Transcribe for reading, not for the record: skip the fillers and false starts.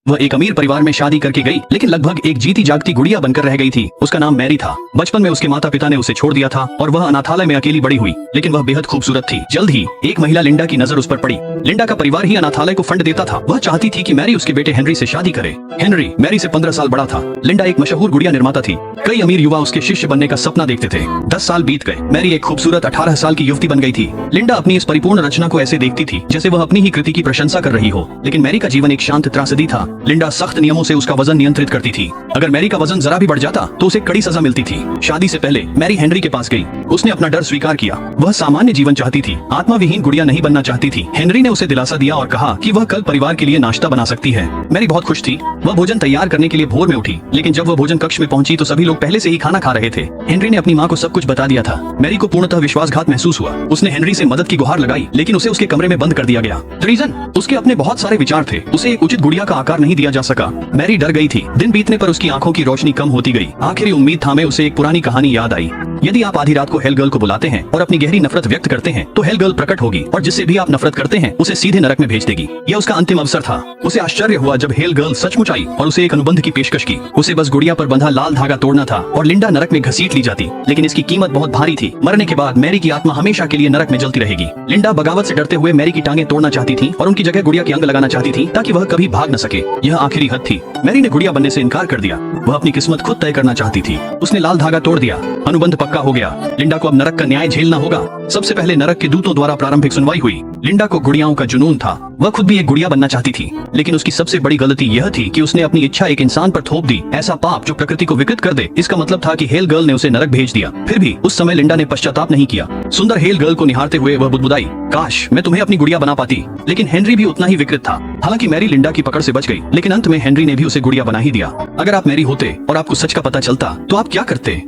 वह एक अमीर परिवार में शादी करके गई, लेकिन लगभग एक जीती जागती गुड़िया बनकर रह गई थी। उसका नाम मैरी था। बचपन में उसके माता पिता ने उसे छोड़ दिया था और वह अनाथालय में अकेली बड़ी हुई, लेकिन वह बेहद खूबसूरत थी। जल्द ही एक महिला लिंडा की नजर उस पर पड़ी। लिंडा का परिवार ही अनाथालय को फंड देता था। वह चाहती थी कि मैरी उसके बेटे हेनरी से शादी करे। हेनरी मैरी से 15 साल बड़ा था। लिंडा एक मशहूर गुड़िया निर्माता थी। कई अमीर युवा उसके शिष्य बनने का सपना देखते थे। 10 साल बीत गए। मैरी एक खूबसूरत 18 साल की युवती बन गई थी। लिंडा अपनी इस परिपूर्ण रचना को ऐसे देखती थी जैसे वह अपनी ही कृति की प्रशंसा कर रही हो, लेकिन मैरी का जीवन एक शांत त्रासदी था। लिंडा सख्त नियमों से उसका वजन नियंत्रित करती थी। अगर मैरी का वजन जरा भी बढ़ जाता तो उसे कड़ी सजा मिलती थी। शादी से पहले मैरी हेनरी के पास गई। उसने अपना डर स्वीकार किया। वह सामान्य जीवन चाहती थी, आत्माविहीन गुड़िया नहीं बनना चाहती थी। हेनरी ने उसे दिलासा दिया और कहा कि वह कल परिवार के लिए नाश्ता बना सकती है। मैरी बहुत खुश थी। वह भोजन तैयार करने के लिए भोर में उठी, लेकिन जब वह भोजन कक्ष में पहुंची तो सभी लोग पहले से ही खाना खा रहे थे। हेनरी ने अपनी माँ को सब कुछ बता दिया था। मैरी को पूर्णतः विश्वासघात महसूस हुआ। उसने हेनरी से मदद की गुहार लगाई, लेकिन उसे उसके कमरे में बंद कर दिया गया। रीजन, उसके अपने बहुत सारे विचार थे। उसे एक उचित गुड़िया का आकार नहीं दिया जा सका। मैरी डर गई थी। दिन बीतने पर उसकी आंखों की रोशनी कम होती गई। आखिरी उम्मीद थामे उसे एक पुरानी कहानी याद आई। यदि आप आधी रात को हेल गर्ल को बुलाते हैं और अपनी गहरी नफरत व्यक्त करते हैं तो हेल गर्ल प्रकट होगी और जिससे भी आप नफरत करते हैं उसे सीधे नरक में भेज देगी। यह उसका अंतिम अवसर था। उसे आश्चर्य हुआ जब हेल गर्ल सचमुच आई और उसे एक अनुबंध की पेशकश की। उसे बस गुड़िया पर बंधा लाल धागा तोड़ना था और लिंडा नरक में घसीट ली जाती, लेकिन इसकी कीमत बहुत भारी थी। मरने के बाद मैरी की आत्मा हमेशा के लिए नरक में जलती रहेगी। लिंडा बगावत से डरते हुए मैरी की टांगें तोड़ना चाहती थी और उनकी जगह गुड़िया के अंग लगाना चाहती थी ताकि वह कभी भाग न सके। यह आखिरी हद थी। मैरी ने गुड़िया बनने से इनकार कर दिया। वह अपनी किस्मत खुद तय करना चाहती थी। उसने लाल धागा तोड़ दिया। अनुबंध पक्का हो गया। लिंडा को अब नरक का न्याय झेलना होगा। सबसे पहले नरक के दूतों द्वारा प्रारंभिक सुनवाई हुई। लिंडा को गुड़ियाओं का जुनून था। वह खुद भी एक गुड़िया बनना चाहती थी, लेकिन उसकी सबसे बड़ी गलती यह थी कि उसने अपनी इच्छा एक इंसान पर थोप दी। ऐसा पाप जो प्रकृति को विकृत कर दे। इसका मतलब था कि हेल गर्ल ने उसे नरक भेज दिया। फिर भी उस समय लिंडा ने पश्चाताप नहीं किया। सुंदर हेल गर्ल को निहारते हुए वह बुदबुदाई, काश मैं तुम्हें अपनी गुड़िया बना पाती। लेकिन हेनरी भी उतना ही विकृत था। हालांकि मैरी लिंडा की पकड़ से बच गई, लेकिन अंत में हेनरी ने भी उसे गुड़िया बना ही दिया। अगर आप मैरी होते और आपको सच का पता चलता तो आप क्या करते?